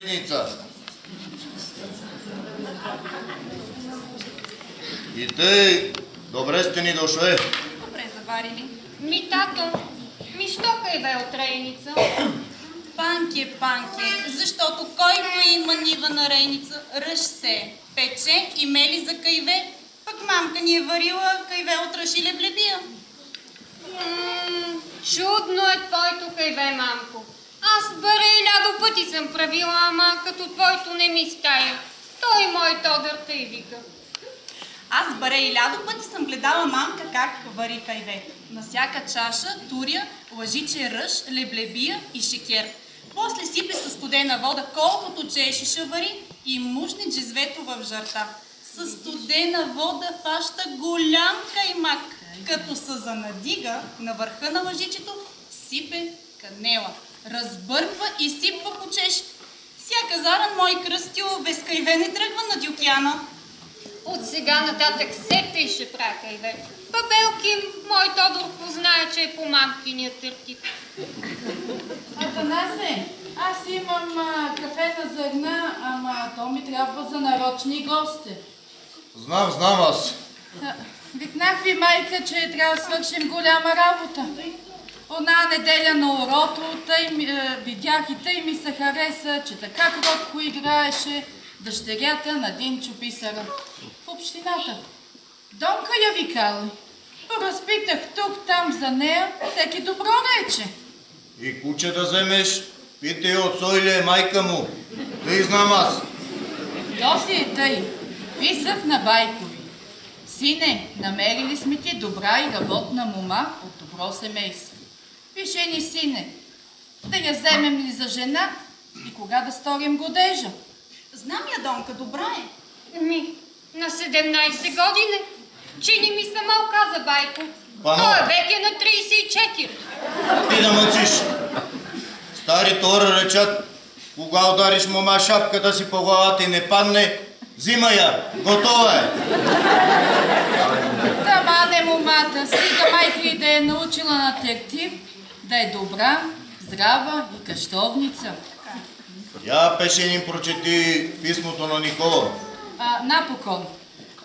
И тъй, добре сте ни дошли. Добре заварили. Ми, тато, що кайве от рейница? Панке, защото който има нива на рейница, ръж се, пече и мели за кайве, пък мамка ни е варила кайве от ръж и леблебия. Чудно е твоето кайве, мамко. Аз баре 1000 пъти съм правила, ама като твоето не ми стая. Той мой Тодор тъй вика. Аз баре 1000 пъти съм гледала мамка как вари кайве. На всяка чаша туря, лъжиче ръж, леблебия и шекер. После сипе със студена вода колкото чеше ще вари и мушне джезвето в жарта. Със студена вода фаща голям каймак. Като се занадига на върха на лъжичето, сипе канела. Разбърква и сипва по чеш. Всяка заран мой кръстил без кайве не тръгва на дюкяна. От сега нататък сета и ще правя кайве. Бабелки, мой Тодор познае, че е по мамкиния търтик. Атанасе, аз имам кафе на зърна, ама то ми трябва за нарочни гости. Знам аз. Викнах ви, майка, че трябва да свършим голяма работа. Една неделя на урото, видях и тъй ми се хареса, че така кротко играеше дъщерята на Динчо Писара в общината. Донка я викали. Поразпитах тук-там за нея, всеки добро рече. И куче да вземеш, питай от Сойле майка му. Тъй знам аз. То си е тъй. Писах на байкови. Сине, намерили сме ти добра и работна мома от добро семейство. Пише ни, сине, да я вземем ли за жена и кога да сторим годежа? Знам я, Донка, добра е. На 17 години. Чини ми се малка за байко. Пано. Той век е на 34. Ти да мъциш. Стари тора речат, кога удариш мома шапката си по главата и не падне, взима я. Готова е. Да мане момата, стига майка и да е научила на тертив, да е добра, здрава и кащовница. Я пеше ни прочети писмото на Никола. Напокон,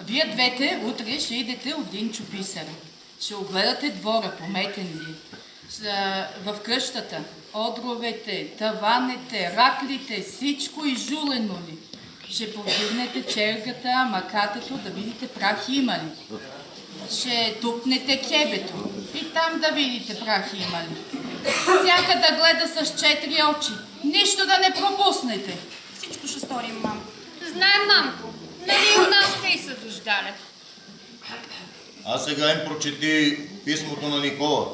вие двете утре ще идете от Динчо Писара. Ще огледате двора, пометен ли, в къщата, одровете, таванете, раклите, всичко изжулено ли. Ще повдигнете чергата, макатето, да видите прах има ли. Ще тупнете кебето и там да видите прах има ли. Всяка да гледа с 4 очи, нищо да не пропуснете. Всичко ще сторим, мам. Знаем, мамко, нали у нас те са дождали. А сега им прочети писмото на Никола.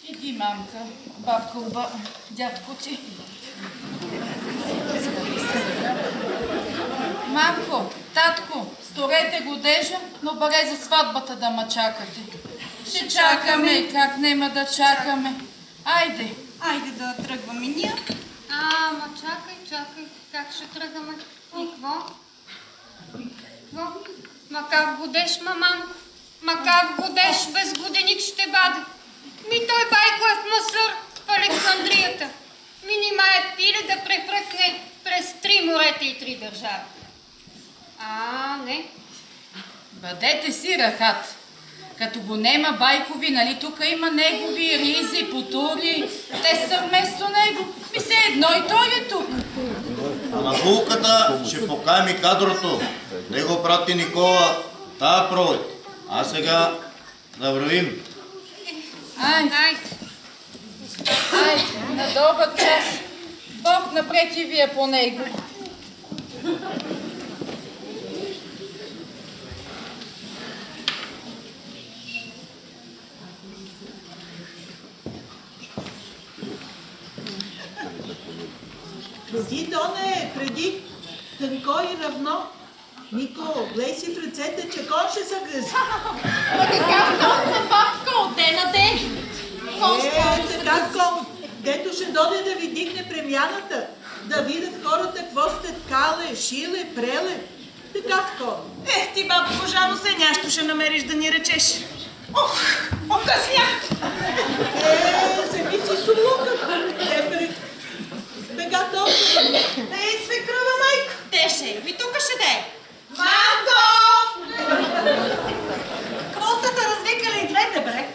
Иди, мамка, бабка, дядко ти. Мамко, татко, сторете годежа, но бъде за сватбата да ма чакате. Ще чакаме, как нема да чакаме. Айде. Айде да тръгваме ние. Ама чакай, как ще тръгаме? И какво? Ма как годеш, маман? Ма как годеш, без годеник ще бъде? Той байко е в Масър, в Александрията. Нима е пиле да префръкне през 3 морета и 3 държави. Не. Бъдете си рахат. Като го нема байкови, нали тук има негови ризи, потури. Те са вместо него. Се едно и той е тук. А на булката ще покайми кадрото. Да го прати Никола тая пролет. А сега да вървим. Айде, на добър час. Бог напред и вие по него. Преди, Доне, преди. Тънко и равно. Нико, гледай си в ръцете, че кон ще се гръзи. Ма какъв кон на бабка от ден на ден? Така кон, дето ще доде да ви дигне премяната, да видят хората какво сте ткале, шиле, преле. Такав кон. Ти, бабо, пожано се нящо ще намериш да ни речеш. Окъсня! Вземи си сулукът. Бегат Ей, свекръва майка! Теше, ми тук ще де. Мамко! Какво сте се развикали и двете, бре?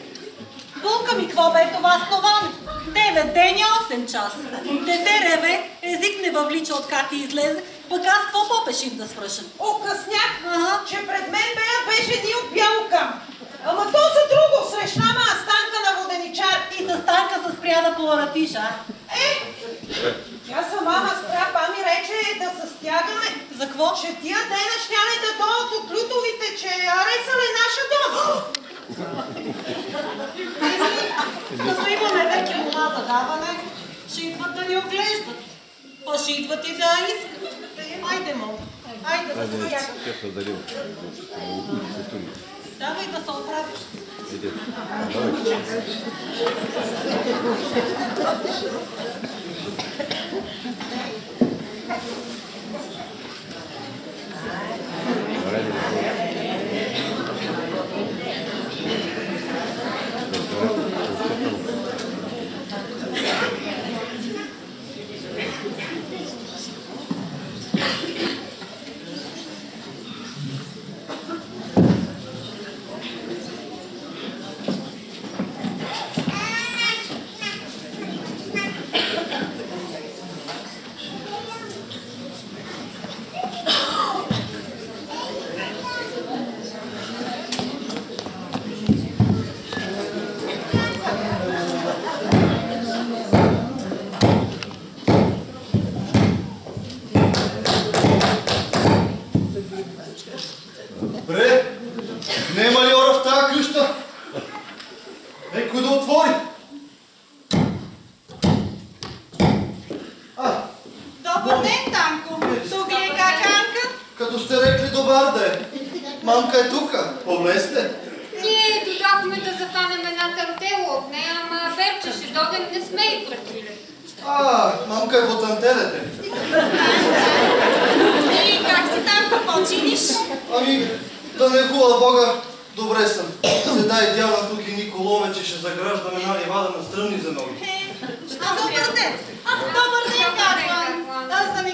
Булка ми, какво бе това с това? 9 деня, 8 часа. Дете реве, език не въвлича от как и излезе, пък аз какво попешим да свършам? Окъснях, Ага. че пред мен бея две жени от бяло кам. Ама то за друго, срещна ма Станка на воденичар. И с Станка се спря да поларатиша. Тя сама ма спря, па ми рече да се стягаме. За какво? Че тия дена щяли да дойдат от лютовите, че аресале наша дом. Като имаме вече мома за даване, ще идват да ни оглеждат. Па ще идват и да искат. Айде, мол. Айде да се стягаме. Давай да се оправиш. Бре, нема ли ора в тази къща? Кой да отвори? Добър ден, Танко. Тук ли е каканка? Като сте рекли добър ден. Мамка е тука. Повлезте. Ние дойдохме да захванем една тантела от нея, ама Верче ще дойдем, не сме и пратили. Мамка е в тантелете. И как си там, какво чиниш? Ами, да не хубава Бога, добре съм. Седа и дява тук и Николове, че ще заграждаме една ливада на стръмни за ноги. Добър ден. Добър ден, казвам. Да са ми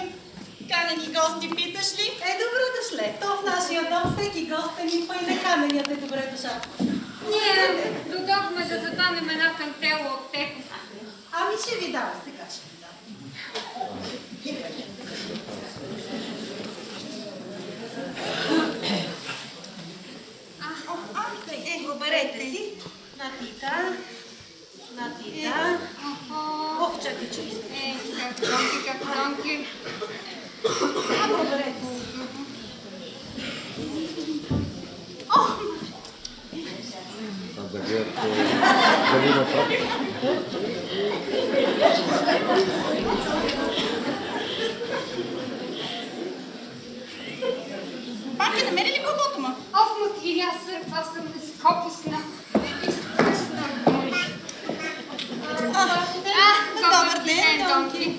канени гости, питаш ли? Добре дошле. То в нашия дом всеки гост е ни, па и неканеният е добре дошъл. Ние дойдохме да захванем една тантела от Теко. Ами ще ви дам, сега ще ви дам. Оберете си. На тита. На тита. Ох, чакай, че ви сте. Капронки. Оберете си. Пак намери ли кокото ма? И аз това съм скописна. Добър ден, Донки.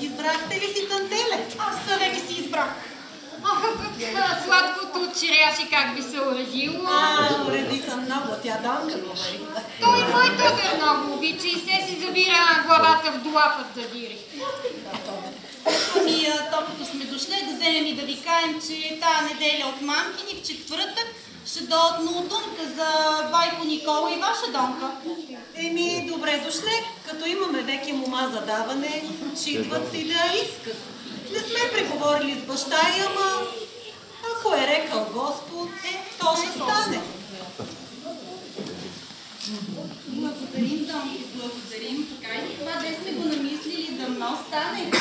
Избрахте ли си тантеле? Аз съвеки си избрах. Сладкото от череши как би се урежило. Уреди съм много, тя Данка го вари. Той мой тъгър много обича и се си забира главата в долапът да дири. Ами, токато сме дошли да вземем и да ви кажем, че тая неделя от мамкини в четвъртък ще дойдат на удунка за байко Никола и ваша Донка. Еми, добре дошле, като имаме веки мома за даване, ще идват и да искат. Не сме преговорили с баща й, ама ако е рекал Господ, то ще стане. Благодарим, Донки, благодарим. Така и това, де сме го намислили да мно стане.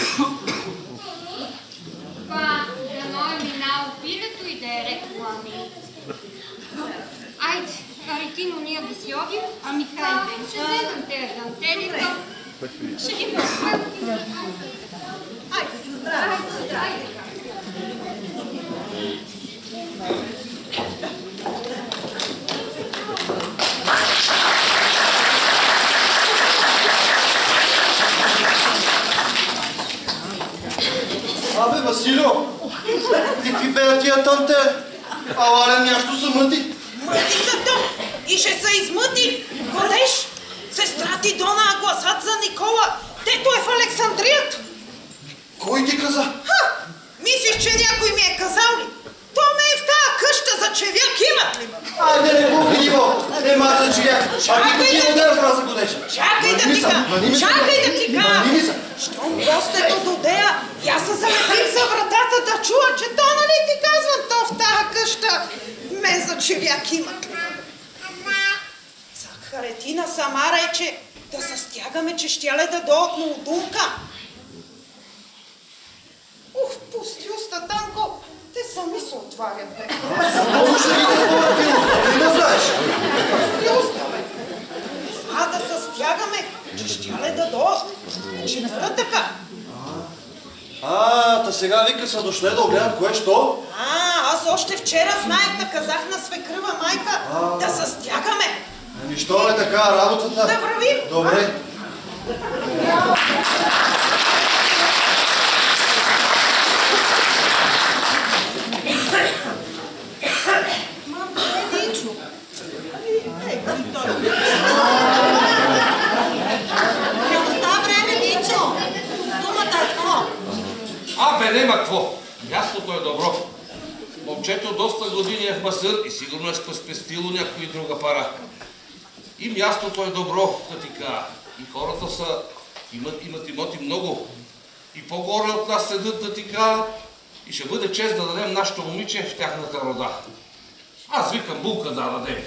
Па, дано Тино, ние да си одим? Ами хайде. Ще гледам тези дантелика. Ще ги пускам. Айде, за здраве. Айде. Абе, Василио, какви беят тия танте? Ала нещо са мъти. Мъти са то и ще се измъти. Ходеш, сестра ти Дона гласат за Никола. Тето е в Александрията. Кой ти каза? Мислиш, че някой ми е казал ли? То ме е в тая къща за човек имат ли? Айде, не бухи ниво, нема за човек. А ти какви модел за годеш? Чакай да ти кажа. Щом гостето додея, я се залепих за вратата да чуя, че то нали ти казвам, то в тая къща мен за човек имат ли? Захаретина сама рече да се стягаме, че щяле да дойдат на удумка. Пусти уста, Танко, те сами се отварят, бе. Много ще ги затворят ти уста, ти да знаеш. Пусти уста, бе. Да се стягаме, че щяле да дойдат. Че не така. Та сега вика са дошле да огледат кое що? Аз още вчера знаех да казах на свекръва майка да се стягаме. Ами що е така работата? Да вървим. Добре. Мамка, не Дичо. Не остава време, Дичо. Думата е какво? Бе, нема какво. Мястото е добро. Момчето доста години е в Масър и сигурно е спестило някоя друга пара. И мястото е добро, да ти кажа. И хората имат имоти много. И по-горе от нас седат, да ти кажа. И ще бъде чест да дадем нашето момиче в тяхната рода. Аз викам булка да дадем.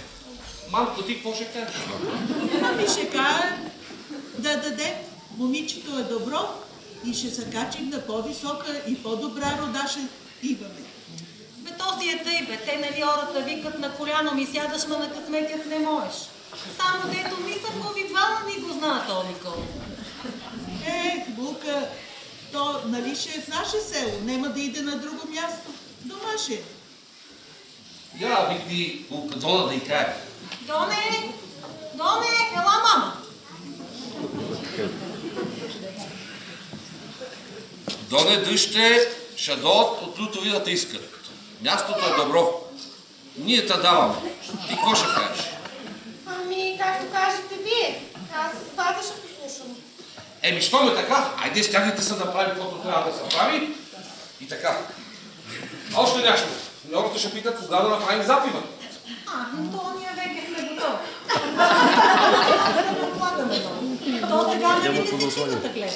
Мамко, ти какво ще кажеш? Ами ще кажа да дадем. Момичето е добро и ще се качим на по-висока и по-добра рода ще имаме. Бе, то си е тъй, бе. Те нали ората викат на коляно ми сядаш, ма на късметят не можеш. Само дето мислям го ви двама ни го знаят, Олико. Булка, то нали ще е в наше село, нема да иде на друго място. Дома ще е. Я викни булка Дона да й кае. Доне! Доне! Ела, мама! Доне дъще ще дойдат от Лютови да те искат. Мястото е добро. Ние те даваме. Ти какво ще кажеш? Ами, както кажете вие. Аз това ще послушам. Що ме така? Айде, стягайте се да правим каквото трябва да се прави. И така. Още нещо. Хората ще питат кога да направим запива. То ние веке сме готови. То сега нали не си чината гледа.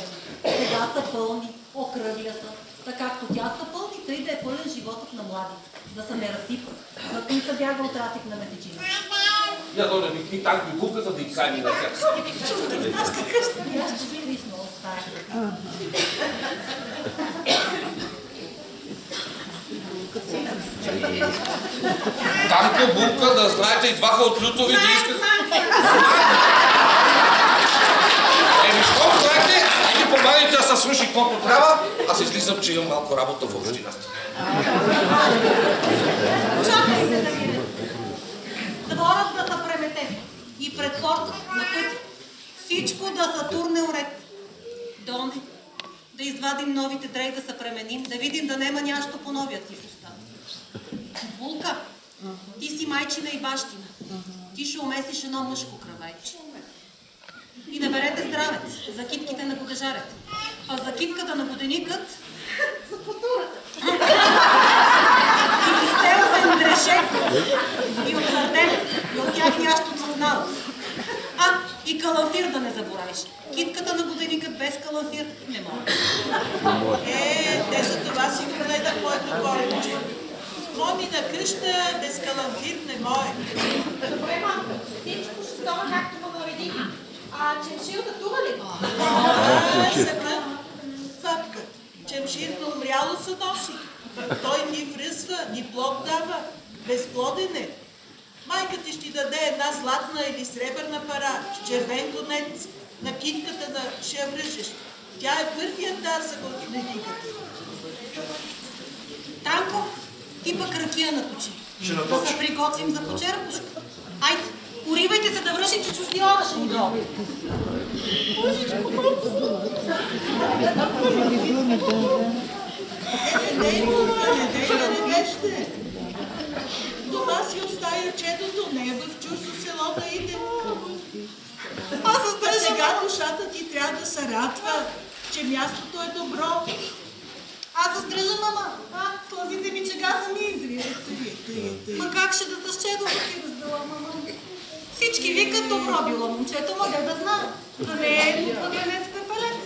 Сега са пълни, окръгля са. Така както тя са пълни, тъй да е пълен животът на млади. Да се не разсипат. На той се бяга от трафик на метечина. Я Доне викни танко и булка, за да й кайми на тях. Нашата къща бях ще видиш много стая. Танко, булка, да знаете, идваха от Лютови да искат... Що знаете, и ги помагайте да се свърши каквото трябва, аз излизам, че имам малко работа в общината. Чакай се да видим. Дворът да се премете. И пред хората на пътя. Всичко да се турне уред. Доне, да извадим новите дрей, да се пременим, да видим да нема нещо по новия ти остав. Булка, ти си майчина и бащина. Ти ще умесиш едно мъжко кръвайче. И наберете здравец за китките на годежарете. А за китката на годеникът за потурата. И кистела за Андрешек. И от сърдене. И от тях нящо цълнало. И калафир да не забравиш. Китката на годеникът без калафир не може. Те за това си го гледах моето коренче. Моми на къща без калафир не може. Добре, мамка, всичко ще става както ме нареди. Чемшилта тука ли? Сега, факта, чемшир на умряло се носи. Той ни връзва, ни плод дава, безплоден е. Майка ти ще ти даде една златна или сребърна пара с червен гонец на китката на Шевръжеш. Тя е първият дар за княгинята ти. Танко, ти пък ракия наточи. Да се приготвим за почерпушка. Айде, уривайте се да връщите чуждиона, ще ни дробим. Не, мама, не вежте. Дома си оставя чедото, не е в чуждо село да иде. А сега душата ти трябва да се радва, че мястото е добро. Аз застрежа, мама. Слазите ми чега са ми изрия. Ма как ще да защедо да си раздала, мама? Всички викат добро било момчето, ма да знае. Да не е въгленец пепелец.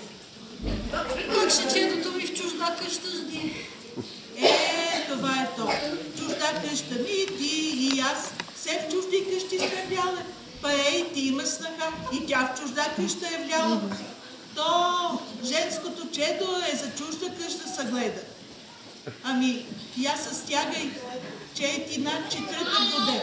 Как ще чедото ми в чужда къща жди? Това е то. Чужда къща ми, ти и аз. Все в чужди къщи сме вляли. Па ей, ти имаш снаха и тя в чужда къща е вляла. То женското чедо е за чужда къща се гледа. Ами, я се стягай, че е ти над 4 година.